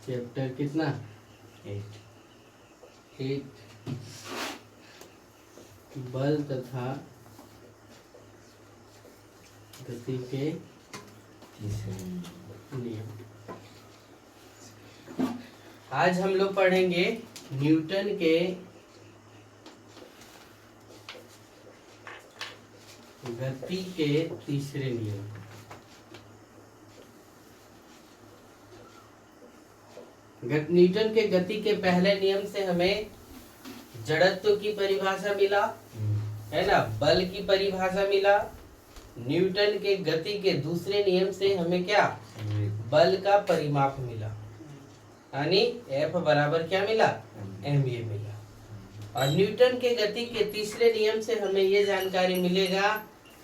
Chapter कितना 8 बल तथा गति के नियम। आज हम लोग पढ़ेंगे न्यूटन के गति के तीसरे नियम। न्यूटन के गति के पहले नियम से हमें जड़त्व की परिभाषा मिला है ना, बल की परिभाषा मिला। न्यूटन के गति के दूसरे नियम से हमें क्या, बल का परिमाप मिला, यानी F बराबर क्या मिला, ma मिला। और न्यूटन के गति के तीसरे नियम से हमें ये जानकारी मिलेगा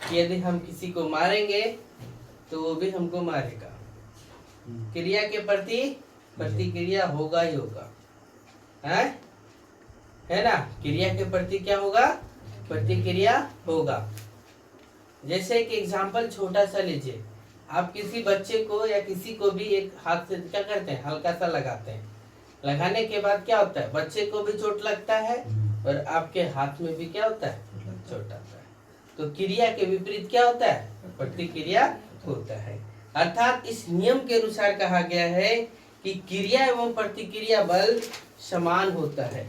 कि यदि हम किसी को मारेंगे तो वो भी हमको मारेगा, क्रिया के प्रति प्रतिक्रिया होगा ही होगा, है ना। क्रिया के प्रति क्या होगा, प्रतिक्रिया होगा। जैसे एक एग्जाम्पल छोटा सा लीजिए, आप किसी बच्चे को या किसी को भी एक हाथ से क्या करते हैं, हल्का सा लगाते हैं। लगाने के बाद क्या होता है, बच्चे को भी चोट लगता है और आपके हाथ में भी क्या होता है, चोट आता है। तो क्रिया के विपरीत क्या होता है, प्रतिक्रिया होता है। अर्थात इस नियम के अनुसार कहा गया है कि क्रिया एवं प्रतिक्रिया बल समान होता है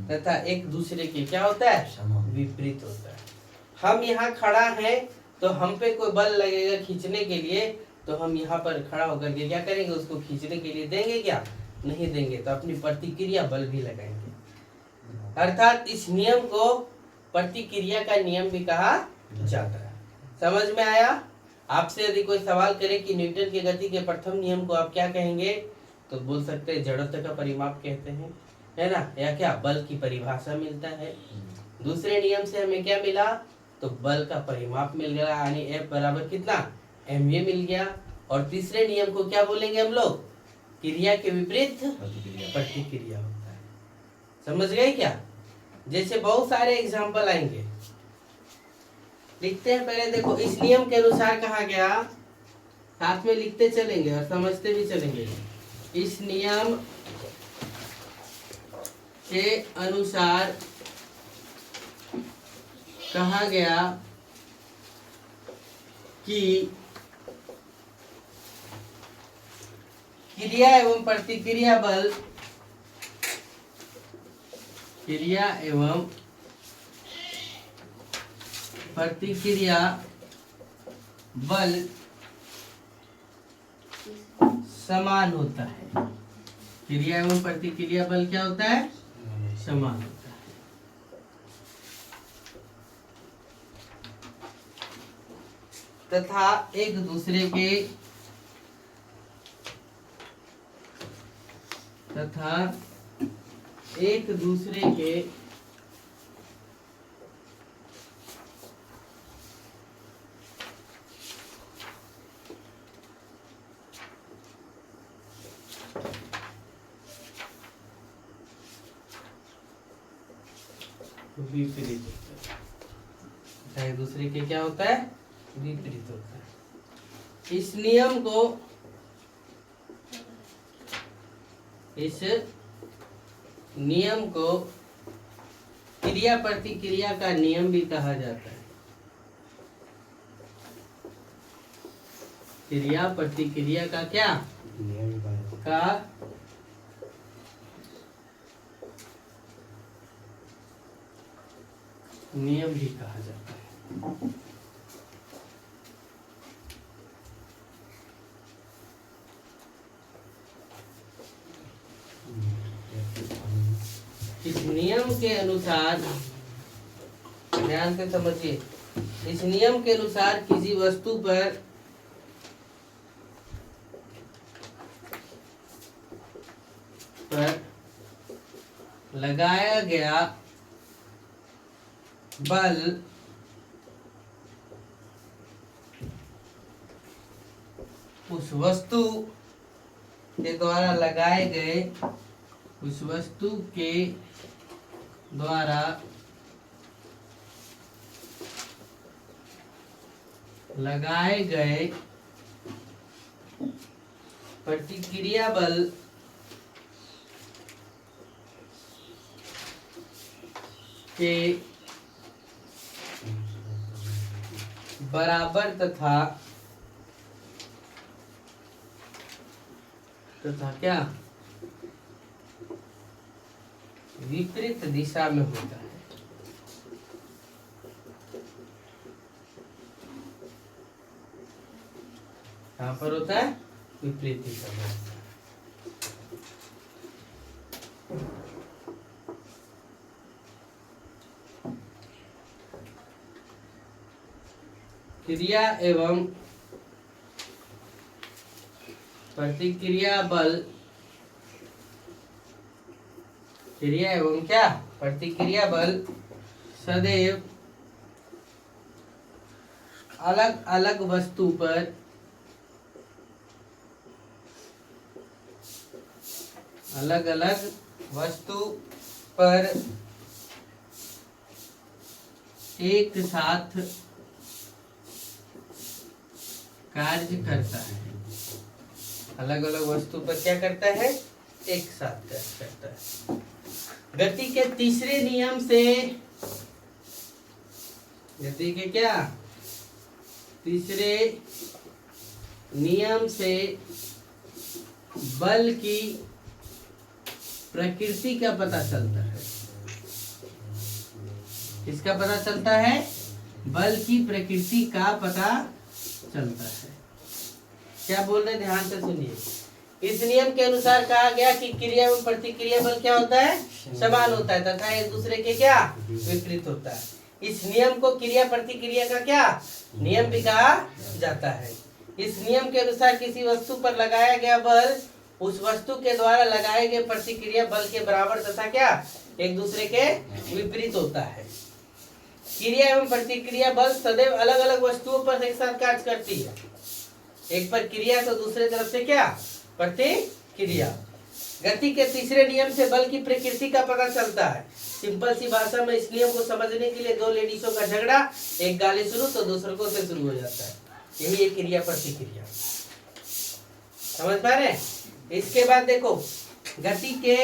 तथा एक दूसरे के क्या होता है, विपरीत होता है। हम यहाँ खड़ा हैं तो हम पे कोई बल लगेगा खींचने के लिए, तो हम यहाँ पर खड़ा होकर के क्या करेंगे, उसको खींचने के लिए देंगे क्या, नहीं देंगे, तो अपनी प्रतिक्रिया बल भी लगाएंगे। अर्थात इस नियम को प्रतिक्रिया का नियम भी कहा जाता है। समझ में आया। आपसे यदि कोई सवाल करे कि न्यूटन की गति के प्रथम नियम को आप क्या कहेंगे, तो बोल सकते हैं जड़त्व का परिमाप कहते हैं, है ना, या क्या बल की परिभाषा मिलता है। दूसरे नियम से हमें क्या मिला, तो बल का परिमाप मिल गया, यानी F बराबर कितना, ma मिल गया। और तीसरे नियम को क्या बोलेंगे हम लोग, क्रिया के विपरीत प्रतिक्रिया होता है। समझ गए क्या। जैसे बहुत सारे एग्जाम्पल आएंगे, लिखते हैं पहले। देखो इस नियम के अनुसार कहा गया, साथ में लिखते चलेंगे और समझते भी चलेंगे। इस नियम के अनुसार कहा गया कि क्रिया एवं प्रतिक्रिया बल, क्रिया एवं प्रतिक्रिया बल समान होता है। क्रिया एवं प्रतिक्रिया बल क्या होता है, समान होता है। तथा एक दूसरे के विपरीत होता है। एक दूसरे के क्या होता है, विपरीत होता है। इस नियम को क्रिया प्रतिक्रिया का नियम भी कहा जाता है। क्रिया प्रतिक्रिया का क्या, का नियम भी कहा जाता है। इस नियम के अनुसार, ध्यान से समझिए, इस नियम के अनुसार किसी वस्तु पर लगाया गया बल उस वस्तु के द्वारा लगाए गए, उस वस्तु के द्वारा लगाए गए प्रतिक्रिया बल के बराबर तथा क्या विपरीत दिशा में होता है। कहाँ पर होता है? विपरीत दिशा में। क्रिया एवं प्रतिक्रिया बल, क्रिया एवं क्या प्रतिक्रिया बल सदैव अलग अलग वस्तु पर एक साथ कार्य करता है। अलग अलग वस्तु पर क्या करता है? एक साथ कार्य करता है। गति के तीसरे नियम से, गति के क्या तीसरे नियम से बल की प्रकृति का पता चलता है। किसका पता चलता है? बल की प्रकृति का पता चलता है। क्या बोल रहे, ध्यान से सुनिए। इस नियम के अनुसार कहा गया कि क्रिया एवं प्रतिक्रिया बल क्या होता है? समान होता है तथा एक दूसरे के क्या विपरीत होता है। इस नियम को क्रिया प्रतिक्रिया का क्या नियम भी कहा जाता है। इस नियम के अनुसार किसी वस्तु पर लगाया गया बल उस वस्तु के द्वारा लगाए गए प्रतिक्रिया बल के बराबर तथा क्या एक दूसरे के विपरीत होता है। क्रिया एवं प्रतिक्रिया बल सदैव अलग अलग वस्तुओं पर एक साथ कार्य करती है। एक पर क्रिया तो दूसरे तरफ से क्या प्रतिक्रिया। गति के तीसरे नियम से बल की प्रकृति का पता चलता है। सिंपल सी भाषा में इस नियम को समझने के लिए दो लेडीजों का झगड़ा, एक गाली शुरू तो दूसरे से शुरू हो जाता है। यही एक क्रिया प्रतिक्रिया। समझ पा रहे हैं? इसके बाद देखो, गति के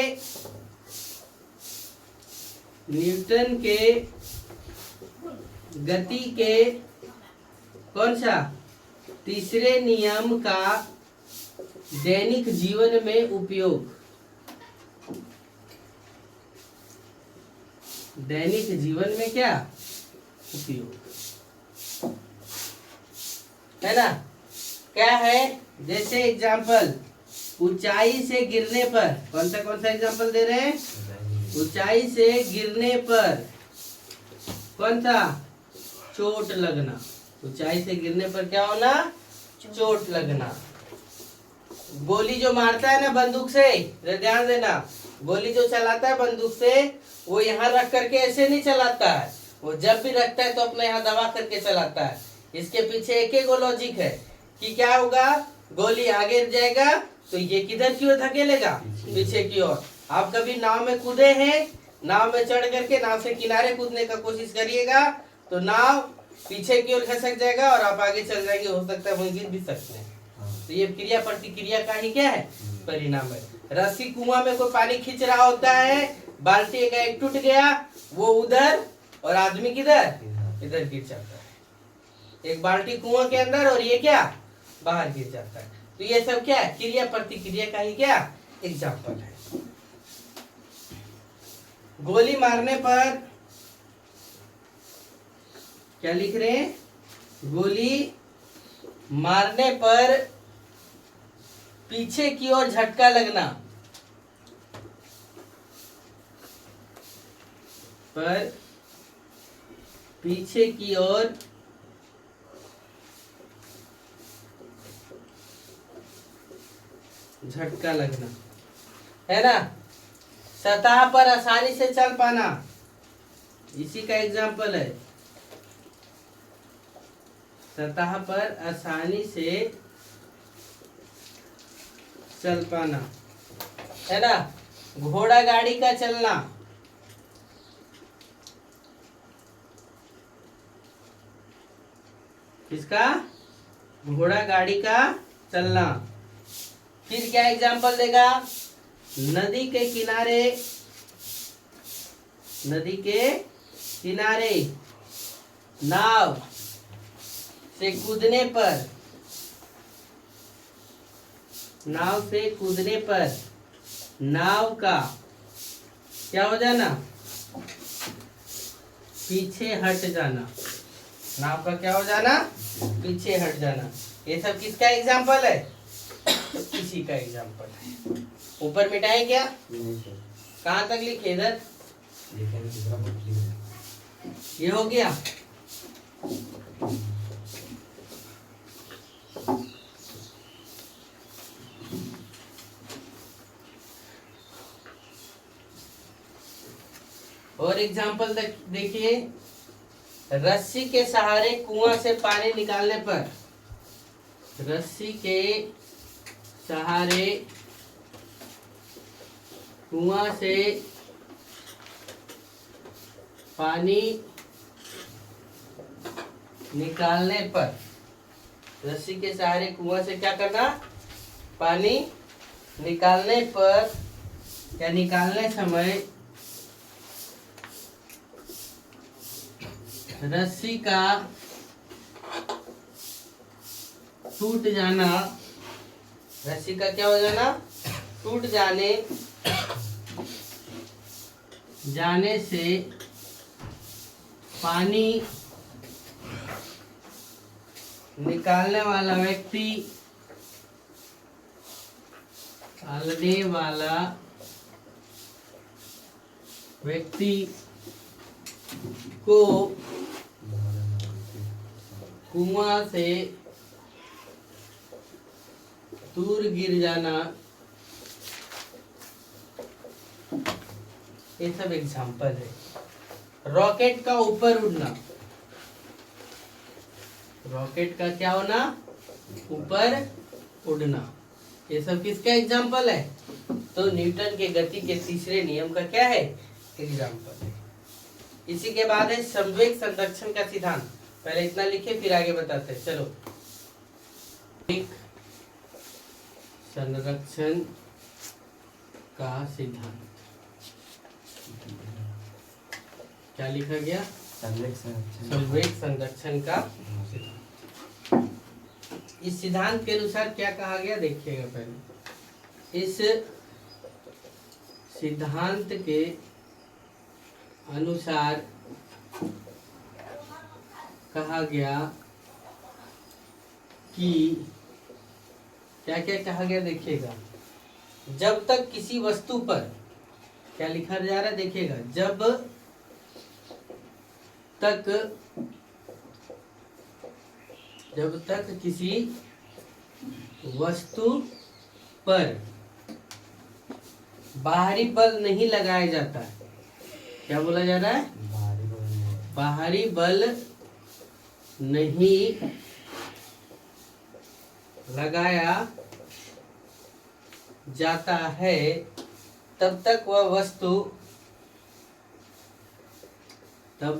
न्यूटन के गति के कौन सा तीसरे नियम का दैनिक जीवन में उपयोग, दैनिक जीवन में क्या उपयोग है ना। क्या है? जैसे एग्जाम्पल, ऊंचाई से गिरने पर, कौन सा एग्जाम्पल दे रहे हैं? ऊंचाई से गिरने पर कौन सा चोट लगना। ऊंचाई से गिरने पर क्या होना? चोट लगना। गोली जो मारता है ना बंदूक से, ध्यान देना, गोली जो चलाता है बंदूक से वो यहाँ रख करके ऐसे नहीं चलाता है। वो जब भी रखता है तो अपने यहाँ दबा करके चलाता है। इसके पीछे एक ही लॉजिक है कि क्या होगा, गोली आगे जाएगा तो ये किधर की ओर धकेलेगा? पीछे की ओर। आप कभी नाव में कूदे हैं? नाव में चढ़ करके नाव से किनारे कूदने का कोशिश करिएगा तो नाव पीछे की ओर खसक जाएगा और आप आगे चल जाएंगे, हो सकता है वहीं गिर भी सकते हैं। तो ये क्रिया प्रतिक्रिया का ही क्या है परिणाम है। रस्सी कुआं में कोई पानी खींच रहा होता है, बाल्टी का एक टूट गया, वो उधर और आदमी किधर इधर गिर जाता है। एक बाल्टी कुआं के अंदर और ये क्या बाहर गिर जाता है। तो ये सब क्या है? क्रिया प्रतिक्रिया का ही क्या एग्जाम्पल है। गोली मारने पर क्या लिख रहे हैं? गोली मारने पर पीछे की ओर झटका लगना, पर पीछे की ओर झटका लगना है ना। सतह पर आसानी से चल पाना, इसी का एग्जाम्पल है। सतह पर आसानी से चल पाना है ना। घोड़ा गाड़ी का चलना, किसका? घोड़ा गाड़ी का चलना। फिर क्या एग्जाम्पल देगा? नदी के किनारे, नदी के किनारे नाव से कूदने पर, नाव से कूदने पर नाव का क्या हो जाना, पीछे हट जाना, नाव का क्या हो जाना, पीछे हट जाना। ये सब किसका एग्जाम्पल है, इसी का एग्जाम्पल है। ऊपर मिटाए क्या, कहाँ तक लिखे, इधर ये हो गया। और एग्जाम्पल देखिए, रस्सी के सहारे कुआं से पानी निकालने पर, रस्सी के सहारे कुआं से पानी निकालने पर, रस्सी के सहारे कुआं से क्या करना, पानी निकालने पर या निकालने समय रस्सी का टूट जाना, रस्सी का क्या हो जाना, टूट जाने से पानी निकालने वाला व्यक्ति, को कुआं से दूर गिर जाना, ये सब एग्जाम्पल है। रॉकेट का ऊपर उड़ना, रॉकेट का क्या होना, ऊपर उड़ना, ये सब किसका एग्जाम्पल है, तो न्यूटन के गति के तीसरे नियम का क्या है, एग्जाम्पल है। इसी के बाद है संवेग संरक्षण का सिद्धांत। पहले इतना लिखे फिर आगे बताते हैं। चलो, संरक्षण का सिद्धांत क्या लिखा गया, संवेग संरक्षण का सिद्धांत। इस सिद्धांत के अनुसार क्या कहा गया देखिएगा। पहले इस सिद्धांत के अनुसार कहा गया कि क्या क्या कहा गया देखिएगा। जब तक किसी वस्तु पर, क्या लिखा जा रहा है देखिएगा, जब तक किसी वस्तु पर बाहरी बल नहीं लगाया जाता है, क्या बोला जा रहा है, बाहरी बल नहीं लगाया जाता है, तब तक वह वस्तु का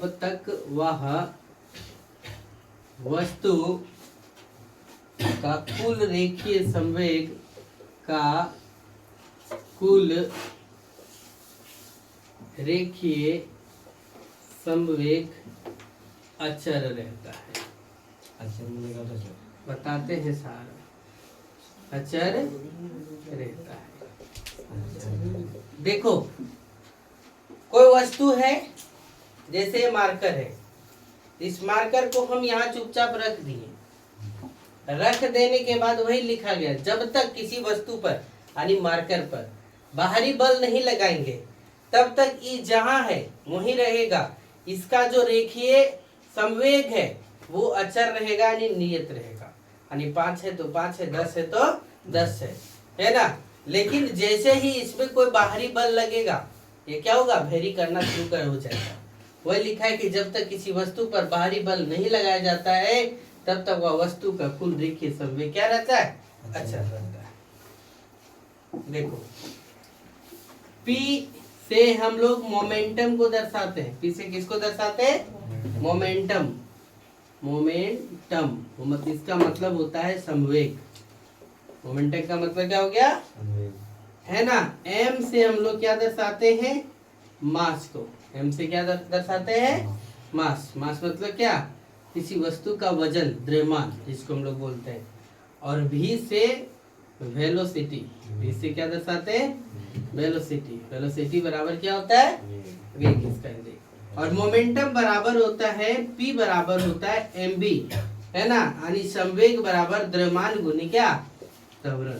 कुल रेखीय संवेग अचर रहता है। बताते हैं सारा, अचर रहता है। देखो, कोई वस्तु है, जैसे मार्कर है, इस मार्कर को हम यहाँ चुपचाप रख दिए, रख देने के बाद वही लिखा गया, जब तक किसी वस्तु पर यानी मार्कर पर बाहरी बल नहीं लगाएंगे तब तक ये जहाँ है वहीं रहेगा। इसका जो रेखीय संवेग है वो अचर रहेगा यानी नियत रहेगा, यानी 5 है तो 5 है, 10 है तो 10 है ना। लेकिन जैसे ही इसमें कोई बाहरी बल लगेगा ये क्या होगा, वेरी करना शुरू कर हो जाएगा। वही लिखा है कि जब तक किसी वस्तु पर बाहरी बल नहीं लगाया जाता है तब तक वह वस्तु का कुल रेखीय संवेग क्या रहता है, अचर रहता है। देखो, P से हम लोग मोमेंटम को दर्शाते हैं। P से किसको दर्शाते हैं, मोमेंटम। इसका मतलब होता है संवेग। मोमेंटम का मतलब क्या हो गया, है ना। M से हम लोग क्या दर्शाते हैं, मास को, एम से क्या दर्शाते हैं? मास। मास मतलब क्या? किसी वस्तु का वजन, द्रव्यमान जिसको हम लोग बोलते हैं। और भी से वेलोसिटी, भी से क्या दर्शाते हैं? वेलोसिटी। वेलोसिटी बराबर क्या होता है? वेग इसका हिंदी। और मोमेंटम बराबर होता है p बराबर होता है mv, है ना। यानी संवेग बराबर द्रव्यमान गुनी क्या? त्वरण।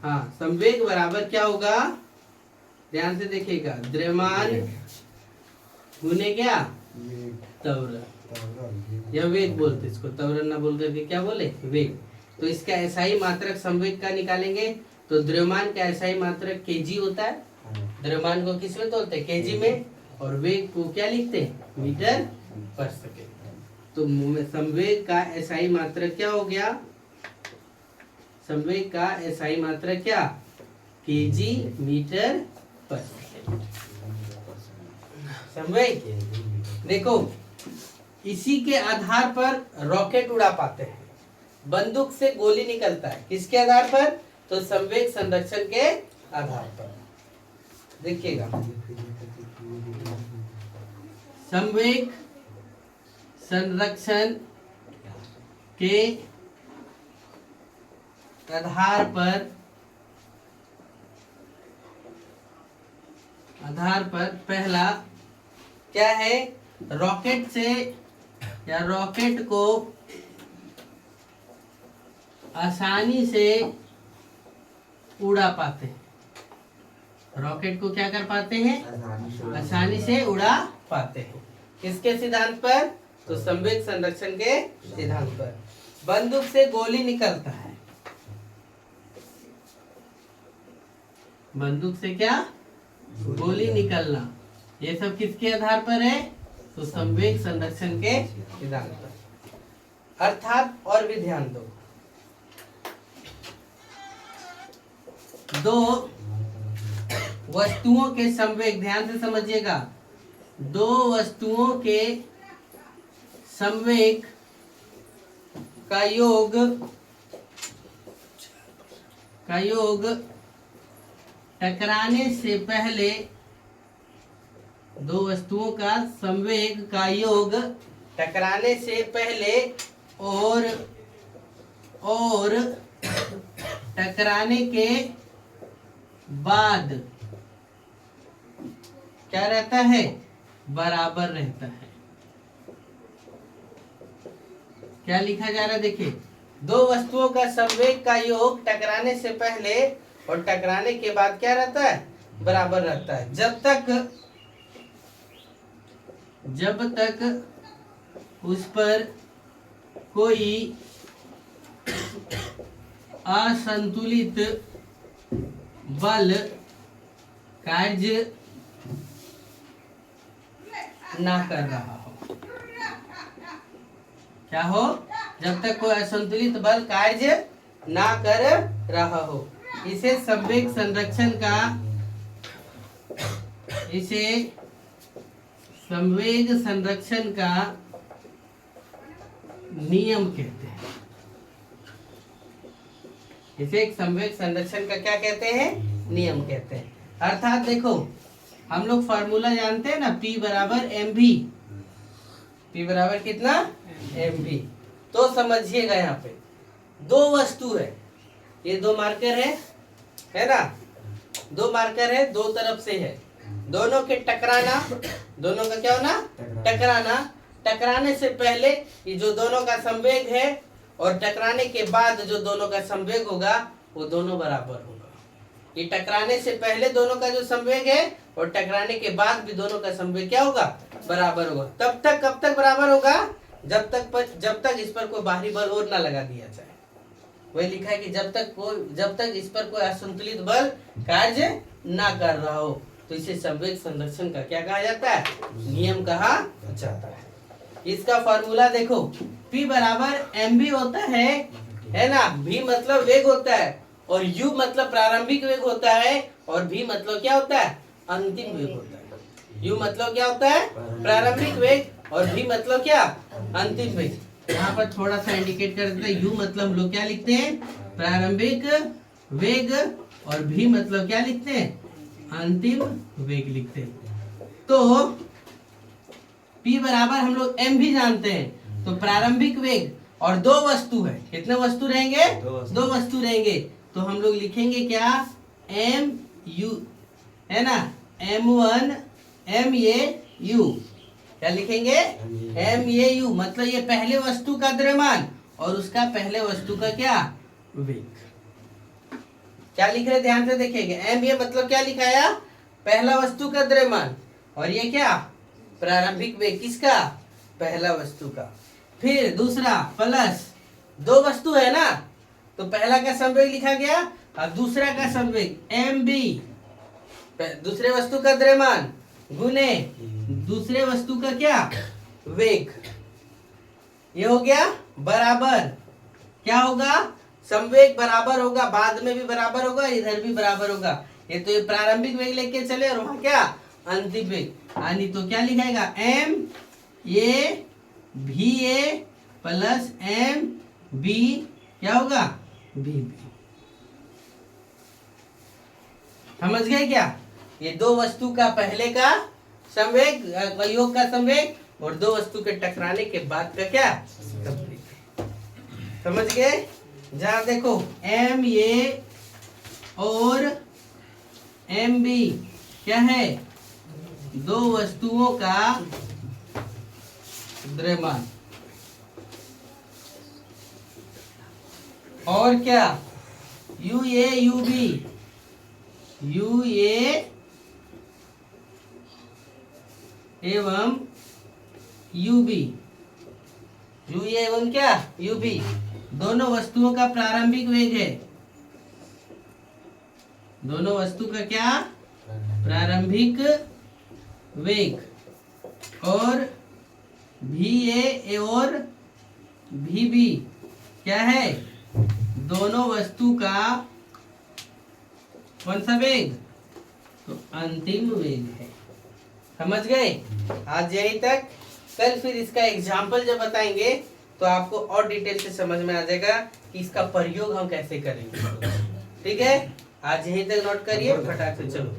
हाँ, संवेग बराबर क्या होगा? ध्यान से देखिएगा, द्रव्यमान गुने क्या? त्वरण। यह वेग बोलते इसको, त्वरण ना बोल करके क्या बोले? वेग। तो इसका एसआई मात्रक संवेग का निकालेंगे तो द्रव्यमान का एसआई मात्रक केजी होता है। द्रव्यमान को किस में तोलते हैं? केजी में। और वेग को क्या लिखते हैं? मीटर पर सेकेंड। तो संवेग का एसआई मात्रक क्या हो गया? संवेग का एसआई मात्रक क्या? केजी मीटर पर सेकेंड। संवेग देखो, इसी के आधार पर रॉकेट उड़ा पाते हैं, बंदूक से गोली निकलता है। किसके आधार पर? तो संवेग संरक्षण के आधार पर। देखिएगा, संवेग संरक्षण के आधार पर पहला क्या है? रॉकेट से या रॉकेट को आसानी से उड़ा पाते हैं। रॉकेट को क्या कर पाते हैं? आसानी से उड़ा पाते हैं। किसके सिद्धांत पर? तो संवेग संरक्षण के सिद्धांत पर। बंदूक से गोली निकलता है, बंदूक से क्या? गोली निकलना। ये सब किसके आधार पर है? तो संवेग संरक्षण के सिद्धांत पर। अर्थात, और भी ध्यान दो, दो वस्तुओं के संवेग, ध्यान से समझिएगा, दो वस्तुओं के संवेग का योग टकराने से पहले, दो वस्तुओं का संवेग का योग टकराने से पहले और टकराने के बाद क्या रहता है? बराबर रहता है। क्या लिखा जा रहा है? देखिए, दो वस्तुओं का संवेग का योग टकराने से पहले और टकराने के बाद क्या रहता है? बराबर रहता है। जब तक उस पर कोई असंतुलित बल कार्य ना कर रहा हो। क्या हो? जब तक कोई असंतुलित बल कार्य ना कर रहा हो। इसे संवेग संरक्षण का नियम कहते हैं। इसे एक संवेग संरक्षण का क्या कहते हैं? नियम कहते हैं। अर्थात देखो, हम लोग फार्मूला जानते हैं ना, P बराबर mv। P बराबर कितना? mv। तो समझिएगा, यहाँ पे दो वस्तु है, ये दो मार्कर है ना, दो मार्कर है, दो तरफ से है, दोनों के टकराना, दोनों का क्या होना? टकराना। टकराने से पहले ये जो दोनों का संवेग है और टकराने के बाद जो दोनों का संवेग होगा वो दोनों बराबर होगा। ये टकराने से पहले दोनों का जो संवेग है और टकराने के बाद भी दोनों का संवेग क्या होगा? बराबर होगा। तब तक कब तक बराबर होगा? जब तक इस पर कोई बाहरी बल और ना लगा दिया जाए। वही लिखा है कि जब तक इस पर कोई असंतुलित बल कार्य ना कर रहा हो, तो इसे संवेग संरक्षण का क्या कहा जाता है? नियम कहा जाता है। इसका फॉर्मूला देखो, P बराबर mv होता है ना। v मतलब वेग होता है और u मतलब प्रारंभिक वेग होता है और v मतलब क्या होता है? अंतिम वेग होता है। u मतलब क्या होता है? प्रारंभिक वेग और v मतलब क्या? अंतिम वेग। यहाँ पर थोड़ा सा इंडिकेट कर देते हैं। u मतलब हम लोग क्या लिखते हैं? प्रारंभिक वेग। और v मतलब क्या लिखते हैं? अंतिम वेग लिखते हैं। तो P बराबर हम लोग m भी जानते हैं, तो प्रारंभिक वेग और दो वस्तु है, कितने वस्तु रहेंगे? दो वस्तु रहेंगे, तो हम लोग लिखेंगे क्या? m u, है ना, m1 m a u, क्या लिखेंगे? m a u, मतलब ये पहले वस्तु का द्रव्यमान और उसका पहले वस्तु का क्या? वेग। क्या लिख रहे ध्यान से देखिएगा, m a मतलब क्या लिखाया? पहला वस्तु का द्रव्यमान, और ये क्या? प्रारंभिक वेग किसका? पहला वस्तु का। फिर दूसरा प्लस, दो वस्तु है ना, तो पहला का संवेग लिखा गया और दूसरा का संवेग mb, दूसरे वस्तु का द्रव्यमान गुने दूसरे वस्तु का क्या? वेग। ये हो गया बराबर, क्या होगा? संवेग बराबर होगा, बाद में भी बराबर होगा, इधर भी बराबर होगा। ये तो ये प्रारंभिक वेग लेके चले और वहां क्या? अंतिम वेग। यानी तो क्या लिखाएगा? m a v a plus m b, क्या होगा? v b। समझ गए क्या? ये दो वस्तु का पहले का संवेग, योग का संवेग, और दो वस्तु के टकराने के बाद का क्या? संवेग। समझ गए? जहां देखो m a और m b क्या है? दो वस्तुओं का द्रव्यमान, और क्या? u a u b, u a एवं u b, u a एवं क्या? u b, दोनों वस्तुओं का प्रारंभिक वेग है। दोनों वस्तु का क्या? प्रारंभिक वेग, और va और vb क्या है? दोनों वस्तु का कौन सा वेग? तो अंतिम वेग है। समझ गए? आज यहीं तक। कल फिर इसका एग्जाम्पल जब बताएंगे तो आपको और डिटेल से समझ में आ जाएगा कि इसका प्रयोग हम कैसे करेंगे। ठीक है? आज यहीं तक नोट करिए, फटाक से चलो।